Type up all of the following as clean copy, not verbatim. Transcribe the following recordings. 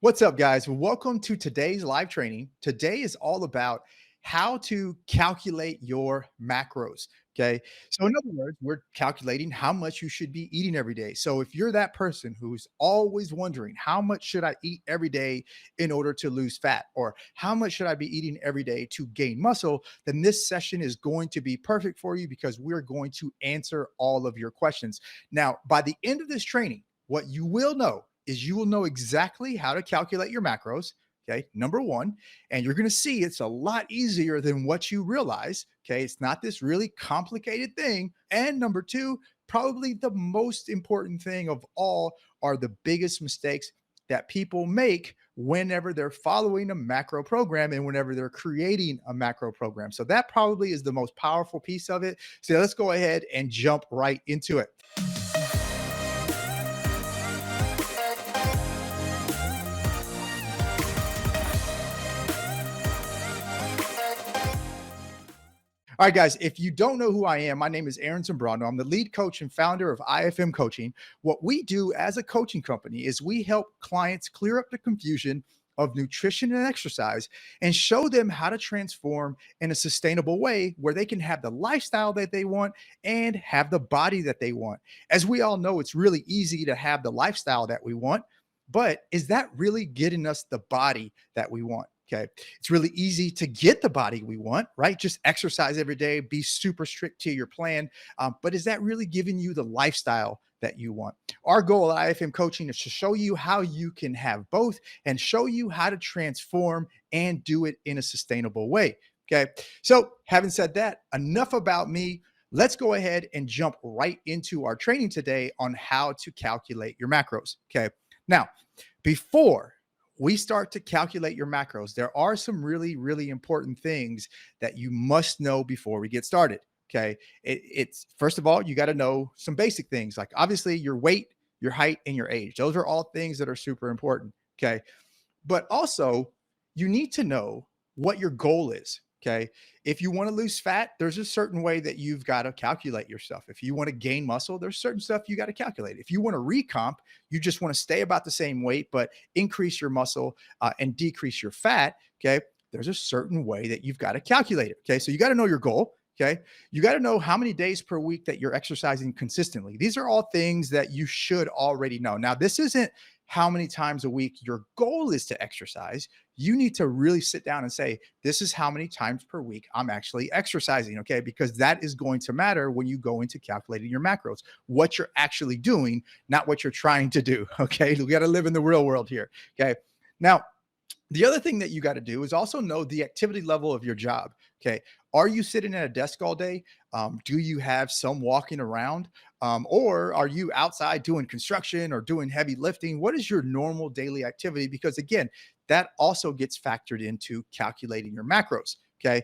What's up, guys? Welcome to today's live training. Today is all about how to calculate your macros. Okay. So, in other words, we're calculating how much you should be eating every day. So, if you're that person who's always wondering, how much should I eat every day in order to lose fat? Or how much should I be eating every day to gain muscle? Then this session is going to be perfect for you because we're going to answer all of your questions. Now, by the end of this training, what you will know is you will know exactly how to calculate your macros. Okay, number one, and you're going to see it's a lot easier than what you realize. Okay, it's not this really complicated thing. And number two, probably the most important thing of all are the biggest mistakes that people make whenever they're following a macro program and whenever they're creating a macro program. So that probably is the most powerful piece of it. So let's go ahead and jump right into it. All right, guys, if you don't know who I am, my name is Aaron Zambrano. I'm the lead coach and founder of iFM Coaching. What we do as a coaching company is we help clients clear up the confusion of nutrition and exercise and show them how to transform in a sustainable way where they can have the lifestyle that they want and have the body that they want. As we all know, it's really easy to have the lifestyle that we want, but is that really getting us the body that we want? Okay. It's really easy to get the body we want, right? Just exercise every day, be super strict to your plan. But is that really giving you the lifestyle that you want? Our goal at IFM Coaching is to show you how you can have both and show you how to transform and do it in a sustainable way. Okay. So, having said that, enough about me. Let's go ahead and jump right into our training today on how to calculate your macros. Okay. Now, before we start to calculate your macros, there are some really, really important things that you must know before we get started. Okay. It's first of all, you got to know some basic things like obviously your weight, your height, and your age. Those are all things that are super important. Okay. But also, you need to know what your goal is. Okay. If you want to lose fat, there's a certain way that you've got to calculate your stuff. If you want to gain muscle, there's certain stuff you got to calculate. If you want to recomp, you just want to stay about the same weight, but increase your muscle and decrease your fat. Okay. There's a certain way that you've got to calculate it. Okay. So you got to know your goal. Okay. You got to know how many days per week that you're exercising consistently. These are all things that you should already know. Now, this isn't how many times a week your goal is to exercise. You need to really sit down and say, this is how many times per week I'm actually exercising. Okay. Because that is going to matter when you go into calculating your macros, what you're actually doing, not what you're trying to do. Okay. We got to live in the real world here. Okay. Now, the other thing that you got to do is also know the activity level of your job. Okay. Are you sitting at a desk all day? Do you have some walking around? Or are you outside doing construction or doing heavy lifting? What is your normal daily activity? Because again, that also gets factored into calculating your macros. Okay.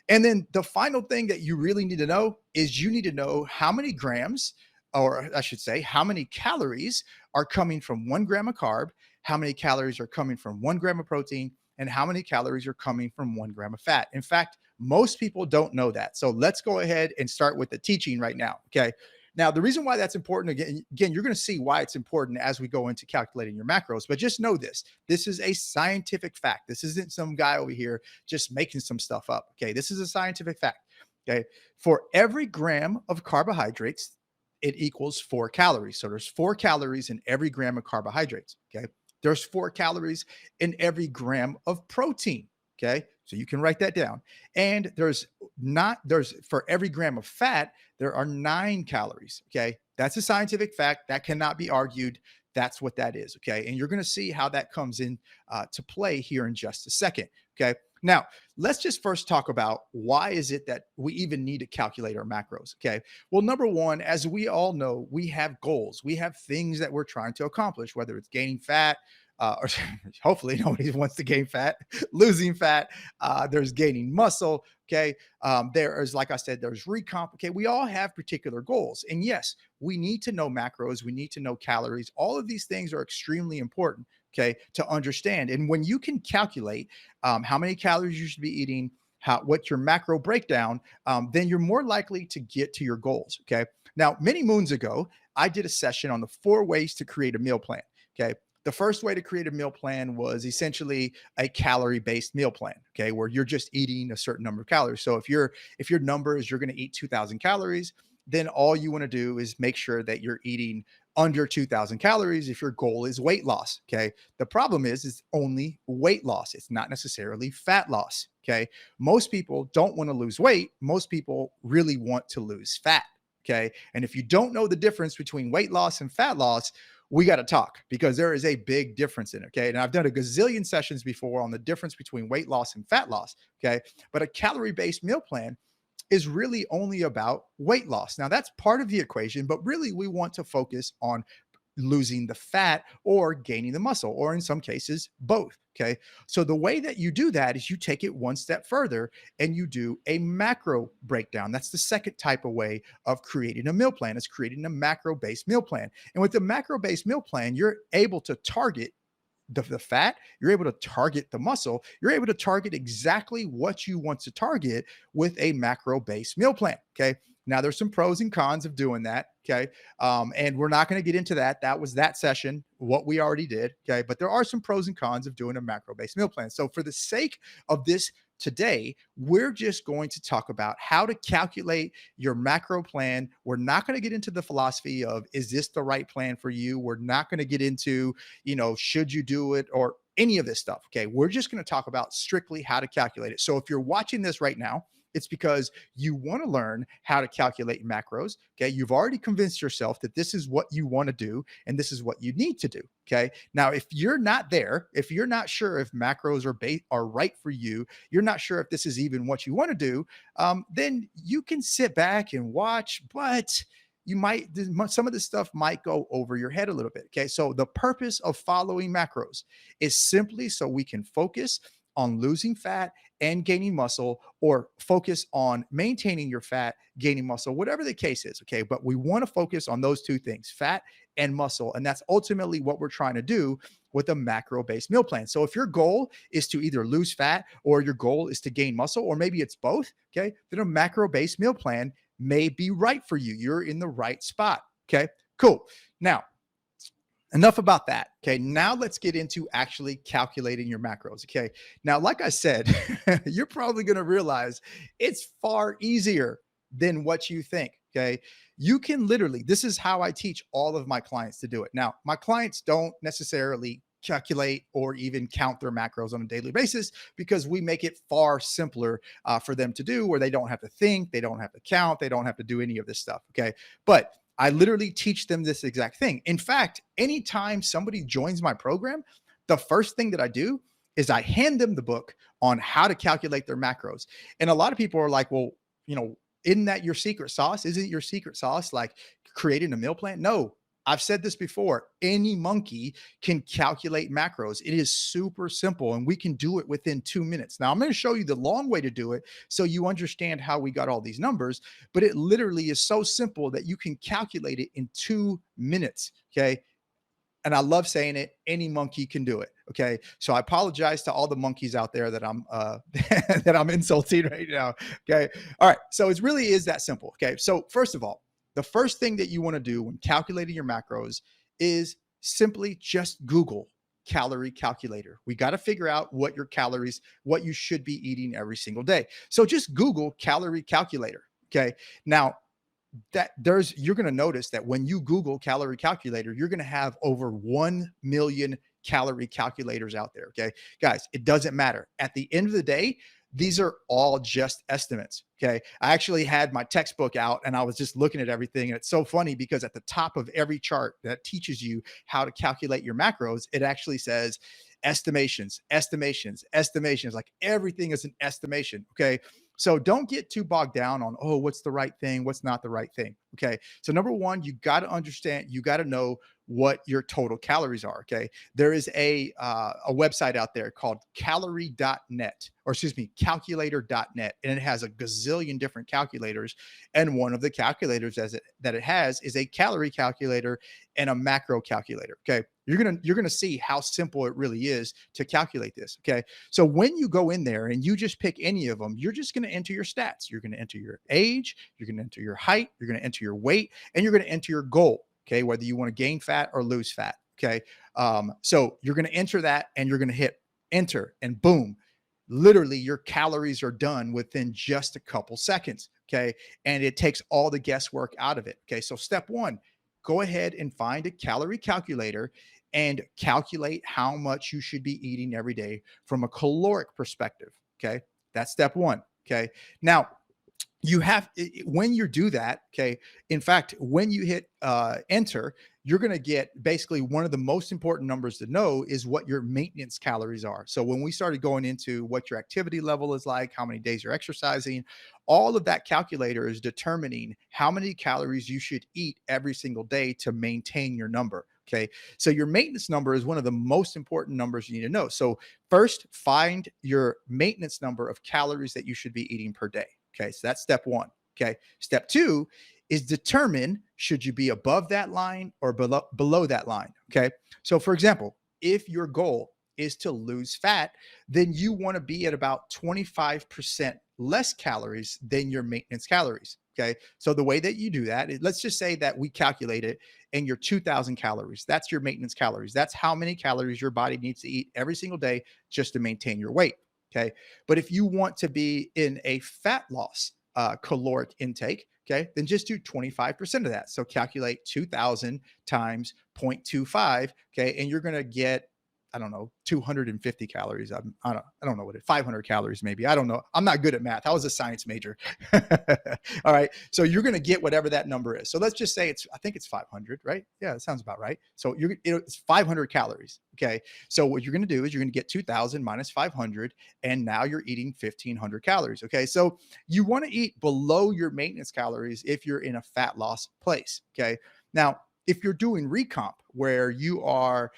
And then the final thing that you really need to know is you need to know how many grams, or I should say, how many calories are coming from 1 gram of carb, how many calories are coming from 1 gram of protein, and how many calories are coming from 1 gram of fat. In fact, most people don't know that. So let's go ahead and start with the teaching right now. Okay. Now, the reason why that's important, again, you're going to see why it's important as we go into calculating your macros, but just know this. This is a scientific fact. This isn't some guy over here just making some stuff up. Okay. This is a scientific fact. Okay. For every gram of carbohydrates, it equals 4 calories. So there's 4 calories in every gram of carbohydrates. Okay. There's 4 calories in every gram of protein. Okay. So you can write that down. And there's for every gram of fat, there are 9 calories. Okay. That's a scientific fact that cannot be argued. That's what that is. Okay. And you're going to see how that comes in to play here in just a second. Okay. Now, let's just first talk about why is it that we even need to calculate our macros. Okay. Well, number one, as we all know, we have goals. We have things that we're trying to accomplish, whether it's gaining fat, or hopefully nobody wants to gain fat, losing fat. There's gaining muscle. Okay. There is, like I said, there's recomp. Okay. We all have particular goals. And yes, we need to know macros. We need to know calories. All of these things are extremely important. Okay. To understand. And when you can calculate how many calories you should be eating, what your macro breakdown, then you're more likely to get to your goals. Okay. Now, many moons ago, I did a session on the 4 ways to create a meal plan. Okay. The first way to create a meal plan was essentially a calorie-based meal plan, okay, where you're just eating a certain number of calories. So if your number is you're going to eat 2,000 calories, then all you want to do is make sure that you're eating under 2,000 calories if your goal is weight loss. Okay. The problem is it's only weight loss. It's not necessarily fat loss. Okay. Most people don't want to lose weight. Most people really want to lose fat. Okay. And if you don't know the difference between weight loss and fat loss, we got to talk because there is a big difference in it. Okay. And I've done a gazillion sessions before on the difference between weight loss and fat loss. Okay. But a calorie based meal plan is really only about weight loss. Now, that's part of the equation, but really we want to focus on losing the fat or gaining the muscle, or in some cases, both. Okay. So the way that you do that is you take it one step further and you do a macro breakdown. That's the second type of way of creating a meal plan, is creating a macro based meal plan. And with the macro based meal plan, you're able to target the fat, you're able to target the muscle, you're able to target exactly what you want to target with a macro based meal plan. Okay. Now there's some pros and cons of doing that. Okay. And we're not going to get into that. That was that session, what we already did. Okay. But there are some pros and cons of doing a macro based meal plan. So for the sake of this today, we're just going to talk about how to calculate your macro plan. We're not going to get into the philosophy of, is this the right plan for you? We're not going to get into, should you do it or any of this stuff. Okay. We're just going to talk about strictly how to calculate it. So if you're watching this right now, it's because you want to learn how to calculate macros. Okay. You've already convinced yourself that this is what you want to do and this is what you need to do. Okay. Now, if you're not there, if you're not sure if macros are right for you, you're not sure if this is even what you want to do, then you can sit back and watch, but some of this stuff might go over your head a little bit. Okay. So the purpose of following macros is simply so we can focus on losing fat and gaining muscle, or focus on maintaining your fat, gaining muscle, whatever the case is. Okay. But we want to focus on those two things, fat and muscle. And that's ultimately what we're trying to do with a macro based meal plan. So if your goal is to either lose fat or your goal is to gain muscle, or maybe it's both, okay, then a macro based meal plan may be right for you. You're in the right spot. Okay, cool. Now, enough about that. Okay. Now let's get into actually calculating your macros. Okay. Now, like I said, you're probably going to realize it's far easier than what you think. Okay. You can literally, this is how I teach all of my clients to do it. Now, my clients don't necessarily calculate or even count their macros on a daily basis because we make it far simpler for them to do, where they don't have to think, they don't have to count, they don't have to do any of this stuff. Okay. But I literally teach them this exact thing. In fact, anytime somebody joins my program, the first thing that I do is I hand them the book on how to calculate their macros. And a lot of people are like, well, isn't that your secret sauce? Isn't your secret sauce like creating a meal plan? No, I've said this before. Any monkey can calculate macros. It is super simple and we can do it within 2 minutes. Now I'm going to show you the long way to do it so you understand how we got all these numbers, but it literally is so simple that you can calculate it in 2 minutes. Okay. And I love saying it, any monkey can do it. Okay. So I apologize to all the monkeys out there that I'm that I'm insulting right now. Okay. All right. So it really is that simple. Okay. So first of all, the first thing that you want to do when calculating your macros is simply just Google calorie calculator. We got to figure out what your calories, what you should be eating every single day. So just Google calorie calculator. Okay. Now, you're going to notice that when you Google calorie calculator, you're going to have over 1 million calorie calculators out there. Okay, guys, it doesn't matter. At the end of the day, these are all just estimates. Okay. I actually had my textbook out and I was just looking at everything. And it's so funny because at the top of every chart that teaches you how to calculate your macros, it actually says estimations, estimations, estimations. Like everything is an estimation. Okay. So don't get too bogged down on, oh, what's the right thing? What's not the right thing? Okay. So number one, you got to understand, you got to know what your total calories are. Okay. There is a website out there called calorie.net, or excuse me, calculator.net. And it has a gazillion different calculators. And one of the calculators that it has is a calorie calculator and a macro calculator. Okay. You're going to see how simple it really is to calculate this. Okay. So when you go in there and you just pick any of them, you're just going to enter your stats. You're going to enter your age, you're going to enter your height, you're going to enter your weight, and you're going to enter your goal. Okay. Whether you want to gain fat or lose fat. Okay. So you're going to enter that and you're going to hit enter, and boom, literally your calories are done within just a couple seconds. Okay. And it takes all the guesswork out of it. Okay. So step one, go ahead and find a calorie calculator and calculate how much you should be eating every day from a caloric perspective. Okay. That's step one. Okay. Now, you have, when you do that, okay, in fact, when you hit enter, you're going to get basically one of the most important numbers to know is what your maintenance calories are. So when we started going into what your activity level is like, how many days you're exercising, all of that calculator is determining how many calories you should eat every single day to maintain your number. Okay. So your maintenance number is one of the most important numbers you need to know. So first, find your maintenance number of calories that you should be eating per day. Okay. So that's step one. Okay. Step two is determine should you be above that line or below that line. Okay. So for example, if your goal is to lose fat, then you want to be at about 25% less calories than your maintenance calories. Okay. So the way that you do that, let's just say that we calculate it and you're 2000 calories. That's your maintenance calories. That's how many calories your body needs to eat every single day just to maintain your weight. Okay. But if you want to be in a fat loss caloric intake, okay, then just do 25% of that. So calculate 2000 times 0.25. Okay. And you're going to get, I don't know, 250 calories. I don't know what 500 calories, maybe. I don't know. I'm not good at math. I was a science major. All right. So you're going to get whatever that number is. So let's just say I think it's 500, right? Yeah, that sounds about right. So it's 500 calories. Okay. So what you're going to do is you're going to get 2000 minus 500, and now you're eating 1500 calories. Okay. So you want to eat below your maintenance calories if you're in a fat loss place. Okay. Now, if you're doing recomp where you are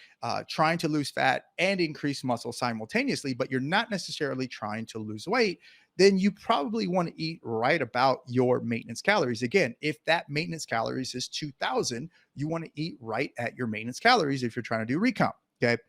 trying to lose fat and increase muscle simultaneously, but you're not necessarily trying to lose weight, then you probably want to eat right about your maintenance calories. Again, if that maintenance calories is 2000, you want to eat right at your maintenance calories if you're trying to do recomp. Okay.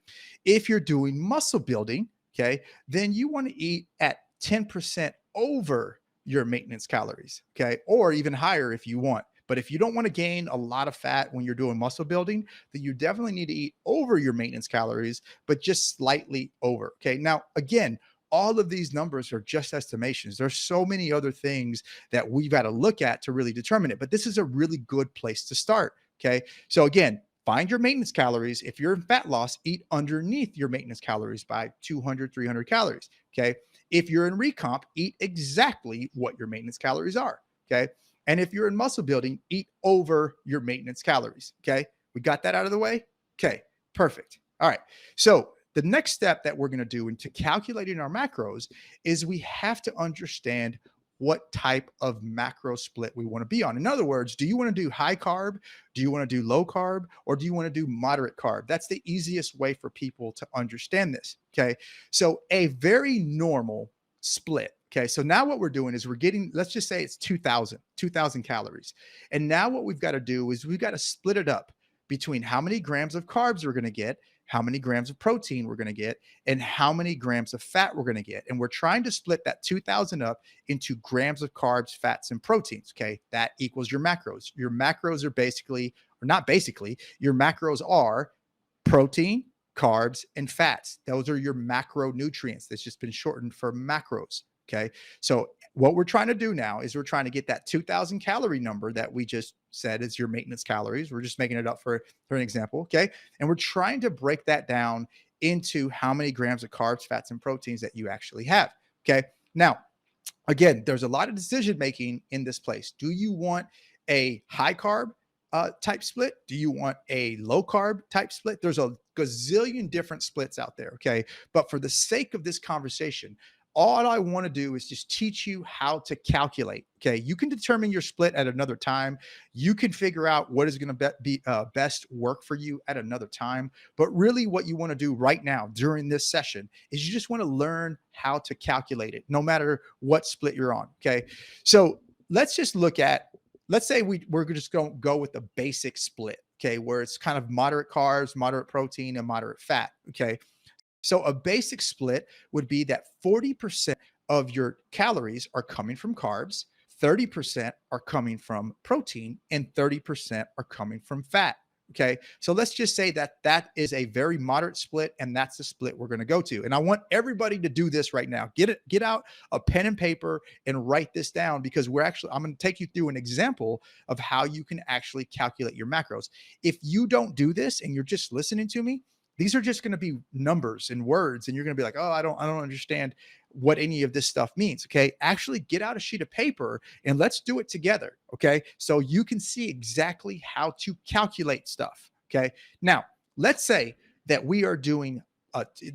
If you're doing muscle building, okay, then you want to eat at 10% over your maintenance calories. Okay. Or even higher if you want. But if you don't want to gain a lot of fat when you're doing muscle building, then you definitely need to eat over your maintenance calories, but just slightly over. Okay. Now, again, all of these numbers are just estimations. There's so many other things that we've got to look at to really determine it, but this is a really good place to start. Okay. So again, find your maintenance calories. If you're in fat loss, eat underneath your maintenance calories by 200, 300 calories. Okay. If you're in recomp, eat exactly what your maintenance calories are. Okay. And if you're in muscle building, eat over your maintenance calories. Okay. We got that out of the way. Okay. Perfect. All right. So the next step that we're going to do into calculating our macros is we have to understand what type of macro split we want to be on. In other words, do you want to do high carb? Do you want to do low carb? Or do you want to do moderate carb? That's the easiest way for people to understand this. Okay. So a very normal split. Okay. So now what we're doing is we're getting, let's just say it's 2000 calories. And now what we've got to do is we've got to split it up between how many grams of carbs we're going to get, how many grams of protein we're going to get, and how many grams of fat we're going to get. And we're trying to split that 2000 up into grams of carbs, fats, and proteins. Okay. That equals your macros. Your macros are basically, or not basically, your macros are protein, carbs, and fats. Those are your macronutrients. That's just been shortened for macros. Okay. So what we're trying to do now is we're trying to get that 2000 calorie number that we just said is your maintenance calories. We're just making it up for an example. Okay. And we're trying to break that down into how many grams of carbs, fats, and proteins that you actually have. Okay. Now, again, there's a lot of decision making in this place. Do you want a high carb type split? Do you want a low carb type split? There's a gazillion different splits out there. Okay. But for the sake of this conversation, all I want to do is just teach you how to calculate. Okay. You can determine your split at another time. You can figure out what is going to be best work for you at another time. But really what you want to do right now during this session is you just want to learn how to calculate it, no matter what split you're on. Okay. So let's just look at, let's say we're just going to go with the basic split. Okay. Where it's kind of moderate carbs, moderate protein, and moderate fat. Okay. So a basic split would be that 40% of your calories are coming from carbs, 30% are coming from protein, and 30% are coming from fat. Okay. So let's just say that that is a very moderate split, and that's the split we're going to go to. And I want everybody to do this right now. Get out a pen and paper and write this down, because I'm going to take you through an example of how you can actually calculate your macros. If you don't do this and you're just listening to me, these are just going to be numbers and words, and you're going to be like, oh, I don't understand what any of this stuff means. Okay. Actually get out a sheet of paper and let's do it together. Okay. So you can see exactly how to calculate stuff. Okay. Now, let's say that we are doing,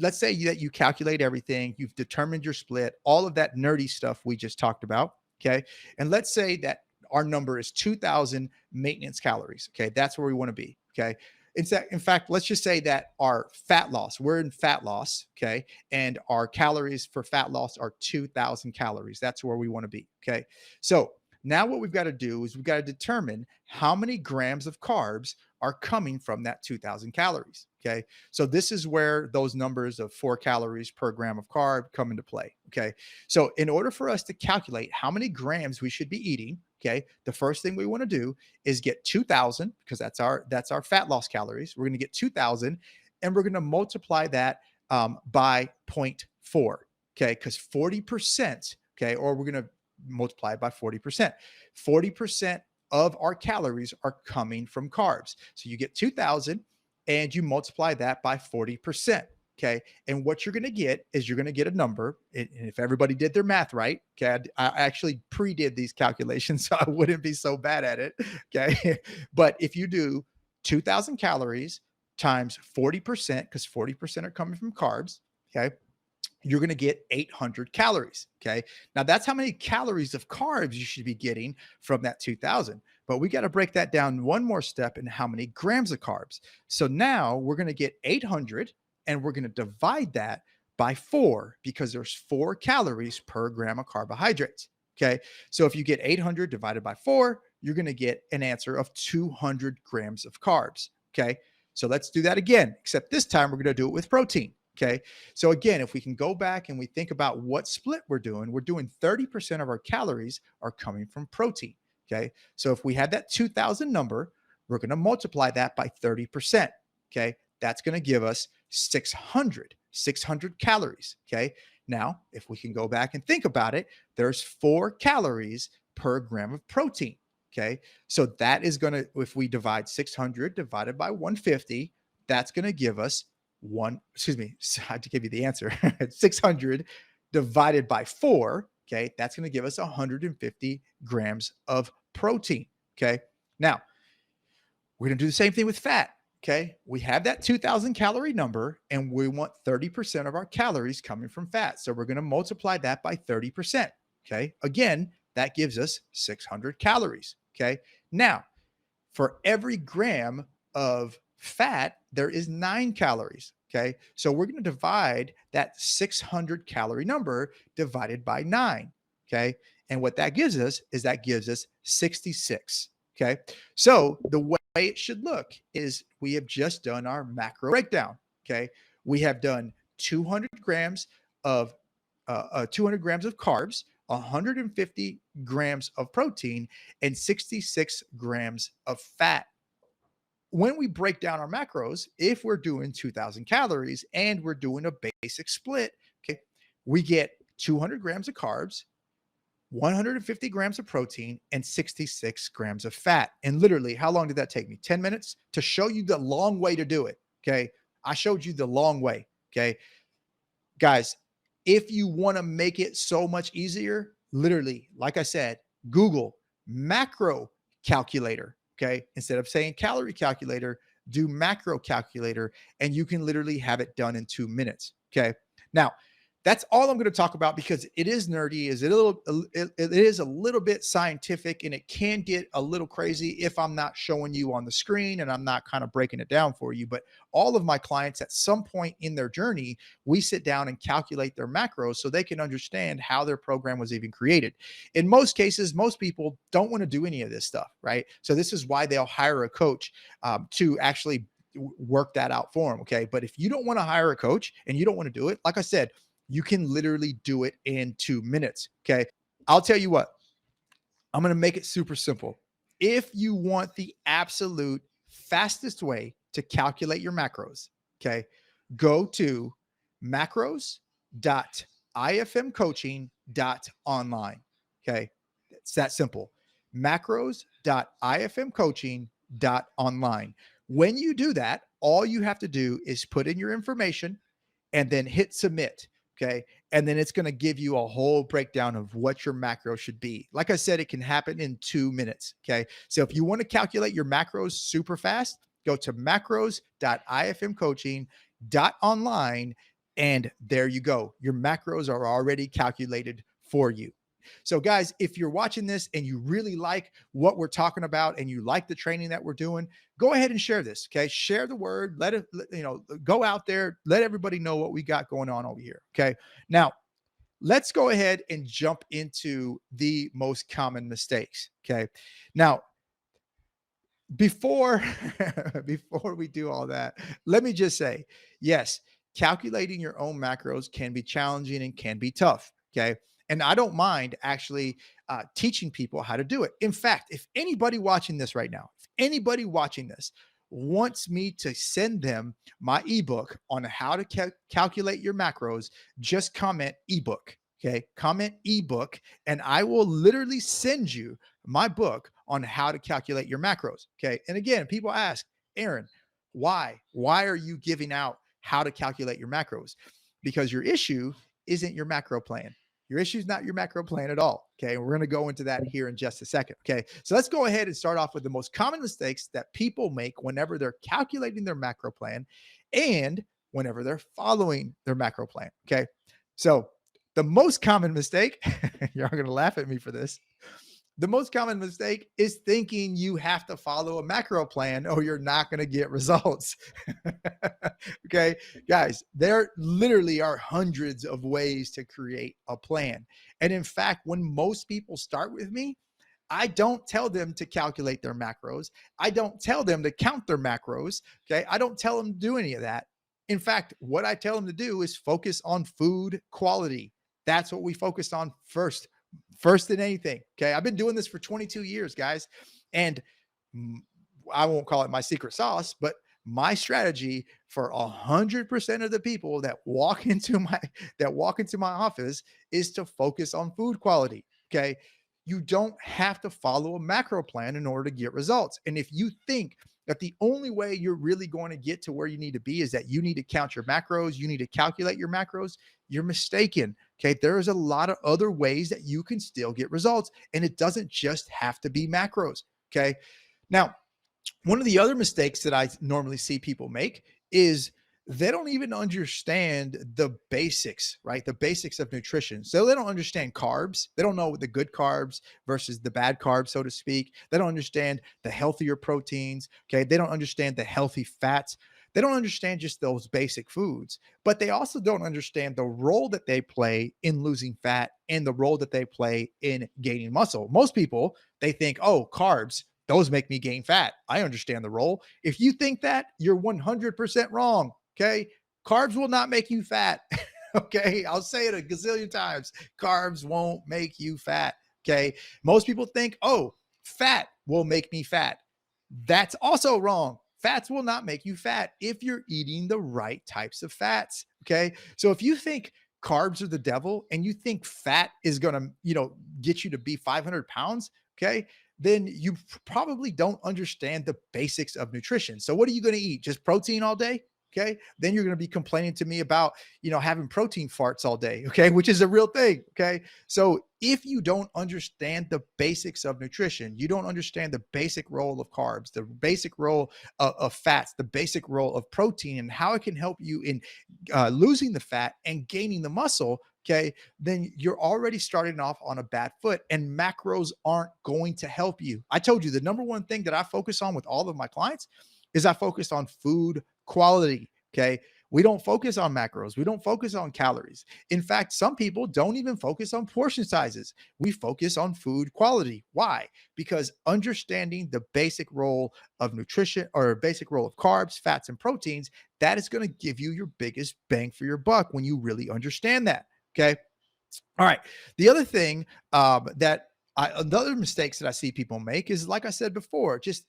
let's say that you calculate everything, you've determined your split, all of that nerdy stuff we just talked about. Okay. And let's say that our number is 2,000 maintenance calories. Okay. That's where we want to be. Okay. In fact, let's just say that our fat loss, we're in fat loss. Okay. And our calories for fat loss are 2,000 calories. That's where we want to be. Okay. So now what we've got to do is we've got to determine how many grams of carbs are coming from that 2,000 calories. Okay. So this is where those numbers of 4 calories per gram of carb come into play. Okay. So in order for us to calculate how many grams we should be eating, okay, the first thing we want to do is get 2,000, because that's our fat loss calories. We're going to get 2,000, and we're going to multiply that by 0.4. Okay, because 40%. Okay, or we're going to multiply it by 40%. 40% of our calories are coming from carbs. So you get 2,000 and you multiply that by 40%. Okay. And what you're going to get is you're going to get a number. And if everybody did their math right, okay, I actually pre-did these calculations, so I wouldn't be so bad at it. Okay. But if you do 2,000 calories times 40%, because 40% are coming from carbs, okay, you're going to get 800 calories. Okay. Now that's how many calories of carbs you should be getting from that 2,000. But we got to break that down one more step in how many grams of carbs. So now we're going to get 800, and we're going to divide that by 4, because there's 4 calories per gram of carbohydrates. Okay. So if you get 800 divided by 4, you're going to get an answer of 200 grams of carbs. Okay. So let's do that again, except this time we're going to do it with protein. Okay. So again, if we can go back and we think about what split we're doing 30% of our calories are coming from protein. Okay. So if we had that 2,000 number, we're going to multiply that by 30%. Okay. That's going to give us 600 calories. Okay. Now, if we can go back and think about it, there's 4 calories per gram of protein. Okay. So that is going to, if we divide 600 divided by 150, that's going to give us I had to give you the answer. 600 divided by 4. Okay. That's going to give us 150 grams of protein. Okay. Now we're going to do the same thing with fat. Okay. We have that 2,000 calorie number, and we want 30% of our calories coming from fat. So we're going to multiply that by 30%. Okay. Again, that gives us 600 calories. Okay. Now, for every gram of fat, there is 9 calories. Okay. So we're going to divide that 600 calorie number divided by 9. Okay. And what that gives us is 66. Okay. So the way it should look is we have just done our macro breakdown. Okay. We have done 200 grams of 200 grams of carbs, 150 grams of protein, and 66 grams of fat. When we break down our macros, if we're doing 2,000 calories and we're doing a basic split, okay, we get 200 grams of carbs, 150 grams of protein, and 66 grams of fat. And literally, how long did that take me? 10 minutes to show you the long way to do it. Okay. I showed you the long way. Okay. Guys, if you want to make it so much easier, literally, like I said, Google macro calculator. Okay. Instead of saying calorie calculator, do macro calculator, and you can literally have it done in 2 minutes. Okay. Now, that's all I'm going to talk about, because it is nerdy. It is a little bit scientific, and it can get a little crazy if I'm not showing you on the screen and I'm not kind of breaking it down for you. But all of my clients, at some point in their journey, we sit down and calculate their macros so they can understand how their program was even created. In most cases, most people don't want to do any of this stuff, right? So this is why they'll hire a coach to actually work that out for them. Okay. But if you don't want to hire a coach and you don't want to do it, like I said, you can literally do it in 2 minutes. Okay. I'll tell you what, I'm going to make it super simple. If you want the absolute fastest way to calculate your macros, okay, go to macros.ifmcoaching.online. Okay. It's that simple. Macros.ifmcoaching.online. When you do that, all you have to do is put in your information and then hit submit. Okay. And then it's going to give you a whole breakdown of what your macro should be. Like I said, it can happen in 2 minutes. Okay. So if you want to calculate your macros super fast, go to macros.ifmcoaching.online. And there you go. Your macros are already calculated for you. So guys, if you're watching this and you really like what we're talking about and you like the training that we're doing, go ahead and share this. Okay. Share the word, let it, go out there, let everybody know what we got going on over here. Okay. Now let's go ahead and jump into the most common mistakes. Okay. Now, before before we do all that, let me just say, yes, calculating your own macros can be challenging and can be tough. Okay. And I don't mind actually teaching people how to do it. In fact, if anybody watching this right now, if anybody watching this wants me to send them my ebook on how to calculate your macros, just comment ebook. Okay. Comment ebook, and I will literally send you my book on how to calculate your macros. Okay. And again, people ask, Aaron, why? Why are you giving out how to calculate your macros? Because your issue isn't your macro plan. Your issue is not your macro plan at all. Okay. We're going to go into that here in just a second. Okay. So let's go ahead and start off with the most common mistakes that people make whenever they're calculating their macro plan and whenever they're following their macro plan. Okay. So the most common mistake, you're going to laugh at me for this. The most common mistake is thinking you have to follow a macro plan or you're not going to get results. Okay, guys, there literally are hundreds of ways to create a plan. And in fact, when most people start with me, I don't tell them to calculate their macros. I don't tell them to count their macros. Okay, I don't tell them to do any of that. In fact, what I tell them to do is focus on food quality. That's what we focused on first than anything. Okay. I've been doing this for 22 years, guys. And I won't call it my secret sauce, but my strategy for 100% of the people that walk into my office is to focus on food quality. Okay. You don't have to follow a macro plan in order to get results. And if you think that the only way you're really going to get to where you need to be is that you need to count your macros, you need to calculate your macros, you're mistaken. Okay. There is a lot of other ways that you can still get results, and it doesn't just have to be macros. Okay. Now, one of the other mistakes that I normally see people make is they don't even understand the basics, right? The basics of nutrition. So they don't understand carbs. They don't know the good carbs versus the bad carbs, so to speak. They don't understand the healthier proteins. Okay. They don't understand the healthy fats. They don't understand just those basic foods, but they also don't understand the role that they play in losing fat and the role that they play in gaining muscle. Most people, they think, oh, carbs, those make me gain fat. I understand the role. If you think that, you're 100% wrong. Okay. Carbs will not make you fat. Okay. I'll say it a gazillion times. Carbs won't make you fat. Okay. Most people think, oh, fat will make me fat. That's also wrong. Fats will not make you fat if you're eating the right types of fats. Okay. So if you think carbs are the devil and you think fat is going to, get you to be 500 pounds, okay, then you probably don't understand the basics of nutrition. So what are you going to eat? Just protein all day? Okay. Then you're going to be complaining to me about, having protein farts all day. Okay. Which is a real thing. Okay. So if you don't understand the basics of nutrition, you don't understand the basic role of carbs, the basic role of fats, the basic role of protein, and how it can help you in losing the fat and gaining the muscle. Okay. Then you're already starting off on a bad foot, and macros aren't going to help you. I told you the number one thing that I focus on with all of my clients is I focus on food quality. Okay. We don't focus on macros. We don't focus on calories. In fact, some people don't even focus on portion sizes. We focus on food quality. Why? Because understanding the basic role of nutrition, or basic role of carbs, fats, and proteins, that is going to give you your biggest bang for your buck when you really understand that. Okay. All right. The other thing the other mistakes that I see people make is, like I said before, just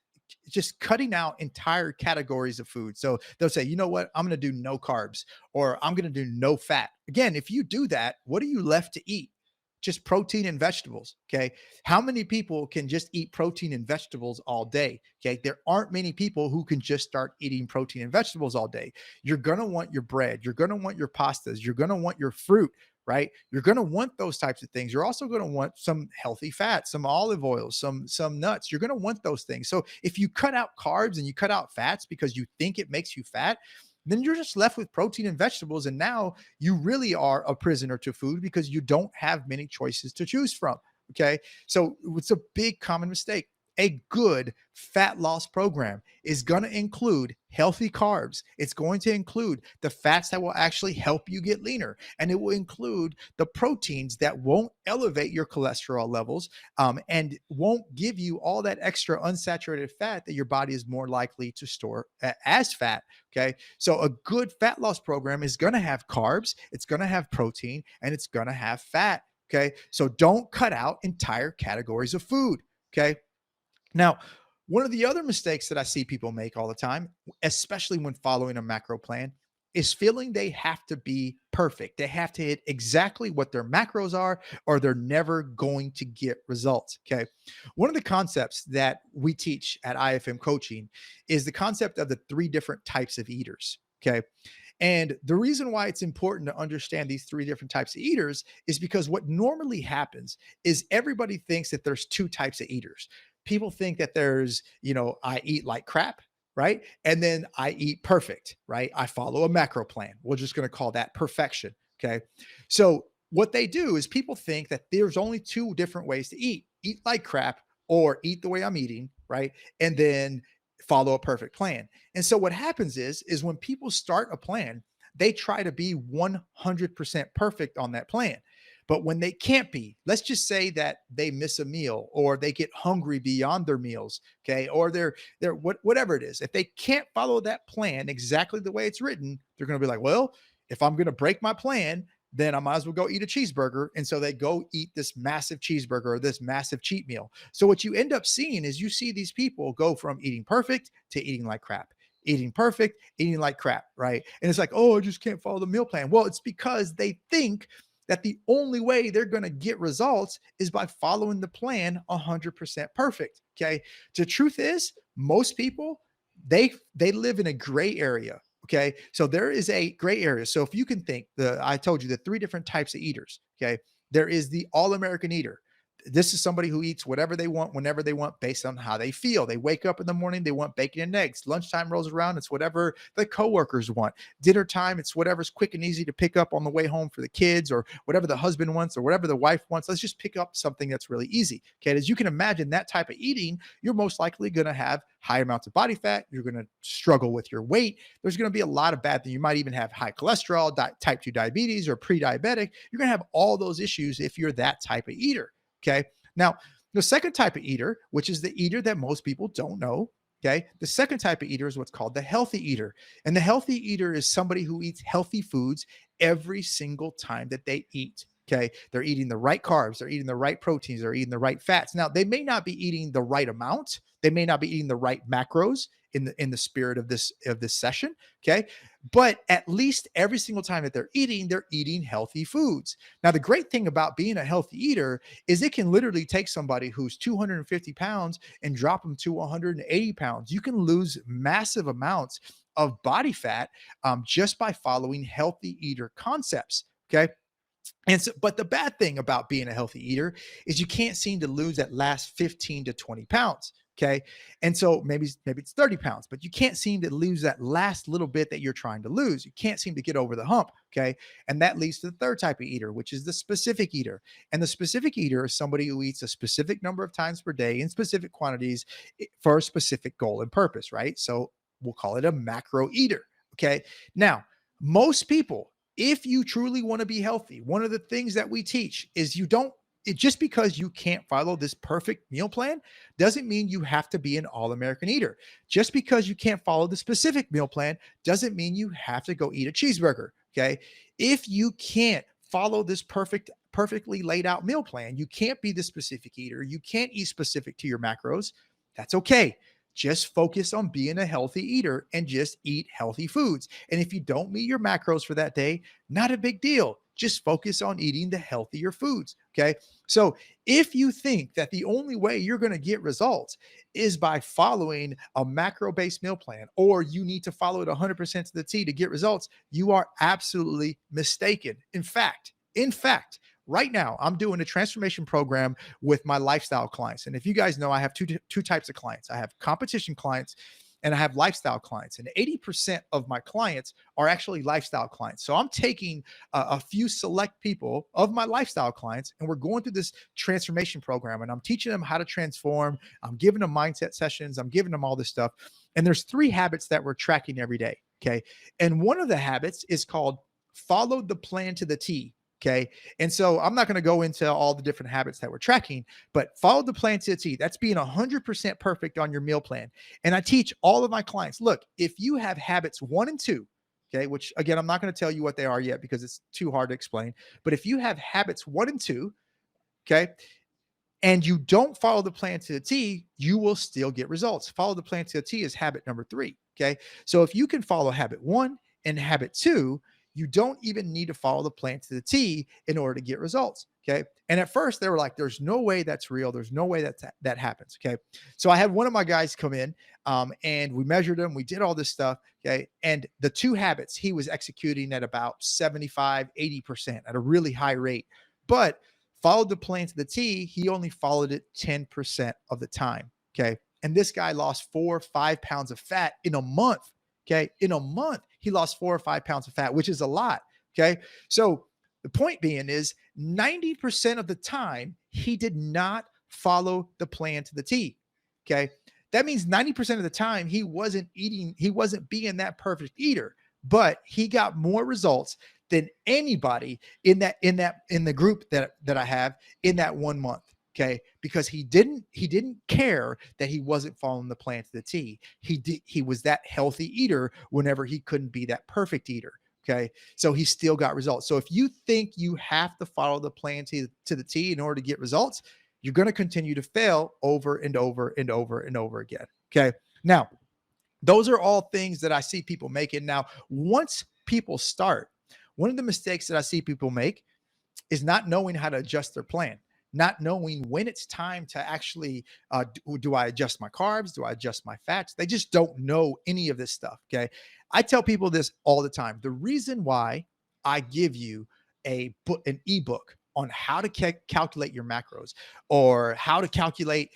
just cutting out entire categories of food. So they'll say, you know what, I'm going to do no carbs, or I'm going to do no fat. Again, if you do that, what are you left to eat? Just protein and vegetables. Okay. How many people can just eat protein and vegetables all day? Okay. There aren't many people who can just start eating protein and vegetables all day. You're going to want your bread. You're going to want your pastas. You're going to want your fruit, right? You're going to want those types of things. You're also going to want some healthy fats, some olive oil, some nuts. You're going to want those things. So if you cut out carbs and you cut out fats because you think it makes you fat, then you're just left with protein and vegetables. And now you really are a prisoner to food because you don't have many choices to choose from. Okay. So it's a big common mistake. A good fat loss program is going to include healthy carbs. It's going to include the fats that will actually help you get leaner. And it will include the proteins that won't elevate your cholesterol levels and won't give you all that extra unsaturated fat that your body is more likely to store as fat. Okay. So a good fat loss program is going to have carbs, it's going to have protein, and it's going to have fat. Okay. So don't cut out entire categories of food. Okay. Now, one of the other mistakes that I see people make all the time, especially when following a macro plan, is feeling they have to be perfect. They have to hit exactly what their macros are, or they're never going to get results. Okay. One of the concepts that we teach at IFM coaching is the concept of the 3 different types of eaters. Okay. And the reason why it's important to understand these 3 different types of eaters is because what normally happens is everybody thinks that there's 2 types of eaters. People think that there's, I eat like crap, right? And then I eat perfect, right? I follow a macro plan. We're just going to call that perfection. Okay. So what they do is people think that there's only 2 different ways to eat like crap or eat the way I'm eating, right? And then follow a perfect plan. And so what happens is when people start a plan, they try to be 100% perfect on that plan. But when they can't be, let's just say that they miss a meal or they get hungry beyond their meals, okay? Or they're whatever it is. If they can't follow that plan exactly the way it's written, they're going to be like, well, if I'm going to break my plan, then I might as well go eat a cheeseburger. And so they go eat this massive cheeseburger or this massive cheat meal. So what you end up seeing is you see these people go from eating perfect to eating like crap, eating perfect, eating like crap, right? And it's like, oh, I just can't follow the meal plan. Well, it's because they think that the only way they're going to get results is by following the plan 100% perfect. Okay. The truth is, most people, they live in a gray area. Okay. So there is a gray area. So if you can think, I told you the 3 different types of eaters. Okay. There is the all-American eater. This is somebody who eats whatever they want, whenever they want, based on how they feel. They wake up in the morning, they want bacon and eggs. Lunchtime rolls around, it's whatever the coworkers want. Dinner time, it's whatever's quick and easy to pick up on the way home for the kids, or whatever the husband wants, or whatever the wife wants. Let's just pick up something that's really easy. Okay. As you can imagine, that type of eating, you're most likely going to have high amounts of body fat. You're going to struggle with your weight. There's going to be a lot of bad things. You might even have high cholesterol, type 2 diabetes, or pre-diabetic. You're going to have all those issues if you're that type of eater. Okay. Now, the second type of eater, which is the eater that most people don't know. Okay. The second type of eater is what's called the healthy eater. And the healthy eater is somebody who eats healthy foods every single time that they eat. Okay. They're eating the right carbs. They're eating the right proteins. They're eating the right fats. Now, they may not be eating the right amount. They may not be eating the right macros in the spirit of this session. Okay. But at least every single time that they're eating healthy foods. Now, the great thing about being a healthy eater is it can literally take somebody who's 250 pounds and drop them to 180 pounds. You can lose massive amounts of body fat just by following healthy eater concepts. Okay. And so, but the bad thing about being a healthy eater is you can't seem to lose that last 15 to 20 pounds. Okay. And so maybe it's 30 pounds, but you can't seem to lose that last little bit that you're trying to lose. You can't seem to get over the hump. Okay. And that leads to the third type of eater, which is the specific eater. And the specific eater is somebody who eats a specific number of times per day in specific quantities for a specific goal and purpose, right? So we'll call it a macro eater. Okay. Now, most people, if you truly want to be healthy, one of the things that we teach is just because you can't follow this perfect meal plan doesn't mean you have to be an all-American eater. Just because you can't follow the specific meal plan doesn't mean you have to go eat a cheeseburger. Okay. If you can't follow this perfectly laid out meal plan, you can't be the specific eater. You can't eat specific to your macros. That's okay. just focus on being a healthy eater and just eat healthy foods. And if you don't meet your macros for that day, not a big deal. Just focus on eating the healthier foods. Okay. So if you think that the only way you're going to get results is by following a macro based meal plan, or you need to follow it 100% to the T to get results, you are absolutely mistaken. In fact, right now, I'm doing a transformation program with my lifestyle clients. And if you guys know, I have two types of clients. I have competition clients and I have lifestyle clients. And 80% of my clients are actually lifestyle clients. So I'm taking a few select people of my lifestyle clients, and we're going through this transformation program. And I'm teaching them how to transform. I'm giving them mindset sessions. I'm giving them all this stuff. And there's 3 habits that we're tracking every day. Okay. And one of the habits is called follow the plan to the T. Okay. And so I'm not going to go into all the different habits that we're tracking, but follow the plan to the T. That's being 100% perfect on your meal plan. And I teach all of my clients, look, if you have habits 1 and 2, okay, which again, I'm not going to tell you what they are yet because it's too hard to explain. But if you have habits 1 and 2, okay, and you don't follow the plan to the T, you will still get results. Follow the plan to the T is habit number 3. Okay. So if you can follow habit 1 and habit 2, you don't even need to follow the plan to the T in order to get results. Okay. And at first they were like, there's no way that's real. There's no way that happens. Okay. So I had one of my guys come in and we measured him. We did all this stuff. Okay. And the 2 habits he was executing at about 75, 80% at a really high rate, but followed the plan to the T. He only followed it 10% of the time. Okay. And this guy lost 4 or 5 pounds of fat in a month. Okay. In a month, he lost 4 or 5 pounds of fat, which is a lot. Okay. So the point being is 90% of the time, he did not follow the plan to the T. Okay. That means 90% of the time he wasn't being that perfect eater, but he got more results than anybody in the group that I have in that 1 month. Okay. Because he didn't care that he wasn't following the plan to the T. He was that healthy eater whenever he couldn't be that perfect eater. Okay. So he still got results. So if you think you have to follow the plan to the T in order to get results, you're going to continue to fail over and over and over and over again. Okay. Now, those are all things that I see people making. Now, once people start, one of the mistakes that I see people make is not knowing how to adjust their plan, not knowing when it's time to actually, do I adjust my carbs? Do I adjust my fats? They just don't know any of this stuff. Okay. I tell people this all the time. The reason why I give you an ebook on how to calculate your macros or how to calculate,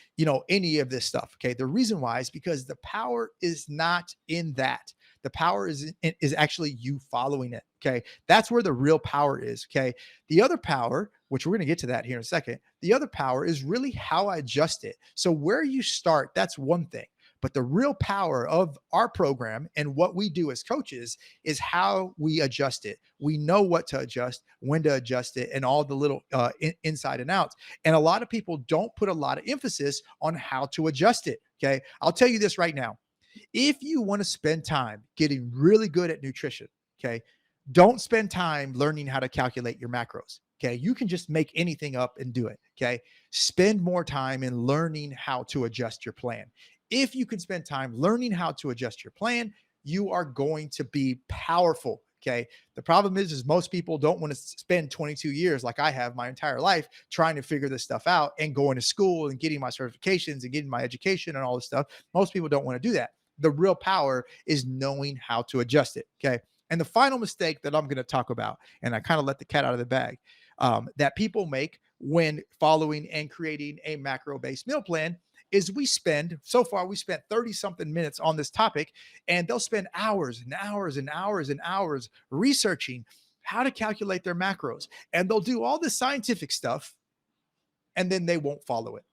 any of this stuff. Okay. The reason why is because the power is not in that. The power is actually you following it. Okay. That's where the real power is. Okay. The other power, which we're going to get to that here in a second, the other power is really how I adjust it. So where you start, that's one thing. But the real power of our program and what we do as coaches is how we adjust it. We know what to adjust, when to adjust it, and all the little inside and outs. And a lot of people don't put a lot of emphasis on how to adjust it. Okay. I'll tell you this right now. If you want to spend time getting really good at nutrition, okay, don't spend time learning how to calculate your macros. Okay. You can just make anything up and do it. Okay. Spend more time in learning how to adjust your plan. If you can spend time learning how to adjust your plan, you are going to be powerful. Okay. The problem is most people don't want to spend 22 years like I have my entire life trying to figure this stuff out and going to school and getting my certifications and getting my education and all this stuff. Most people don't want to do that. The real power is knowing how to adjust it. Okay. And the final mistake that I'm going to talk about, and I kind of let the cat out of the bag, that people make when following and creating a macro-based meal plan is we spent 30 something minutes on this topic, and they'll spend hours and hours and hours and hours researching how to calculate their macros. And they'll do all this scientific stuff, and then they won't follow it.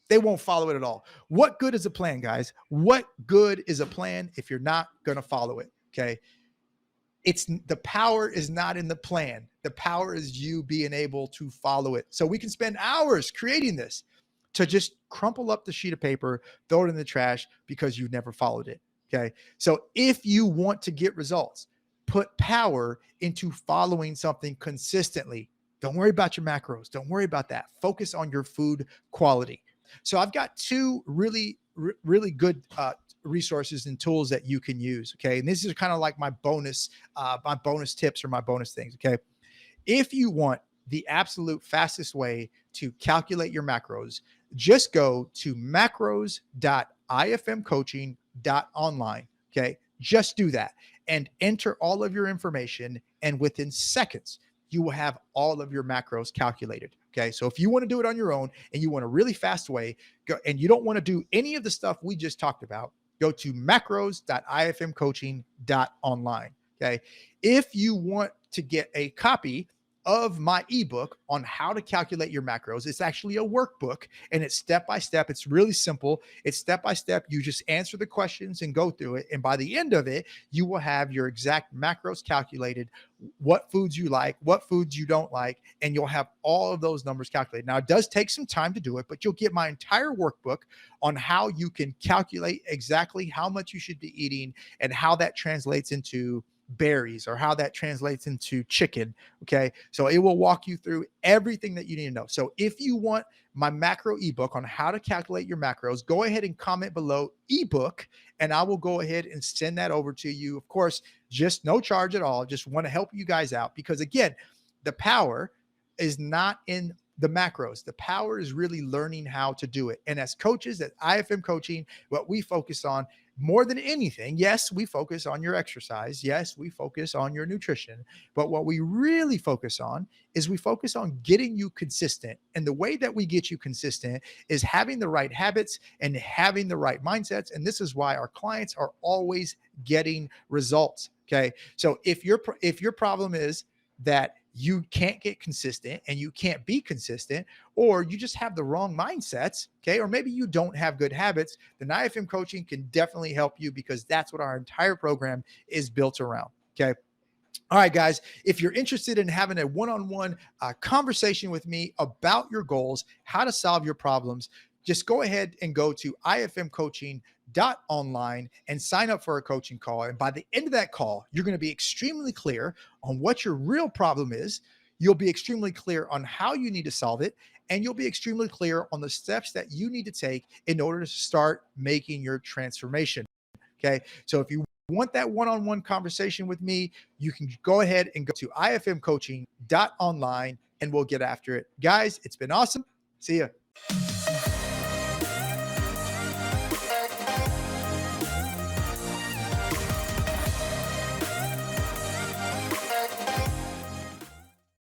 They won't follow it at all. What good is a plan, guys? What good is a plan if you're not going to follow it? Okay. The power is not in the plan. The power is you being able to follow it. So we can spend hours creating this to just crumple up the sheet of paper, throw it in the trash because you've never followed it. Okay. So if you want to get results, put power into following something consistently. Don't worry about your macros. Don't worry about that. Focus on your food quality. So I've got 2 really really good resources and tools that you can use. Okay. And this is kind of like my bonus tips or my bonus things. Okay. If you want the absolute fastest way to calculate your macros, just go to macros.ifmcoaching.online. Okay. Just do that and enter all of your information. And within seconds, you will have all of your macros calculated. Okay. So if you want to do it on your own and you want a really fast way, go, and you don't want to do any of the stuff we just talked about, go to macros.ifmcoaching.online. Okay. If you want to get a copy of my ebook on how to calculate your macros, it's actually a workbook and it's step by step. It's really simple. It's step by step. You just answer the questions and go through it. And by the end of it, you will have your exact macros calculated, what foods you like, what foods you don't like, and you'll have all of those numbers calculated. Now, it does take some time to do it, but you'll get my entire workbook on how you can calculate exactly how much you should be eating and how that translates into berries or how that translates into chicken. Okay. So it will walk you through everything that you need to know. So if you want my macro ebook on how to calculate your macros, go ahead and comment below ebook, and I will go ahead and send that over to you. Of course, just no charge at all. Just want to help you guys out because, again, the power is not in the macros. The power is really learning how to do it. And as coaches at IFM Coaching, what we focus on more than anything, yes, we focus on your exercise. Yes, we focus on your nutrition. But what we really focus on is we focus on getting you consistent. And the way that we get you consistent is having the right habits and having the right mindsets. And this is why our clients are always getting results. Okay. So if your problem is that you can't get consistent and you can't be consistent, or you just have the wrong mindsets, okay, or maybe you don't have good habits, then IFM coaching can definitely help you because that's what our entire program is built around. Okay. All right, guys, if you're interested in having a one-on-one conversation with me about your goals, how to solve your problems, just go ahead and go to ifmcoaching.online and sign up for a coaching call. And by the end of that call, you're going to be extremely clear on what your real problem is. You'll be extremely clear on how you need to solve it. And you'll be extremely clear on the steps that you need to take in order to start making your transformation. Okay. So if you want that one-on-one conversation with me, you can go ahead and go to ifmcoaching.online and we'll get after it. Guys, it's been awesome. See ya.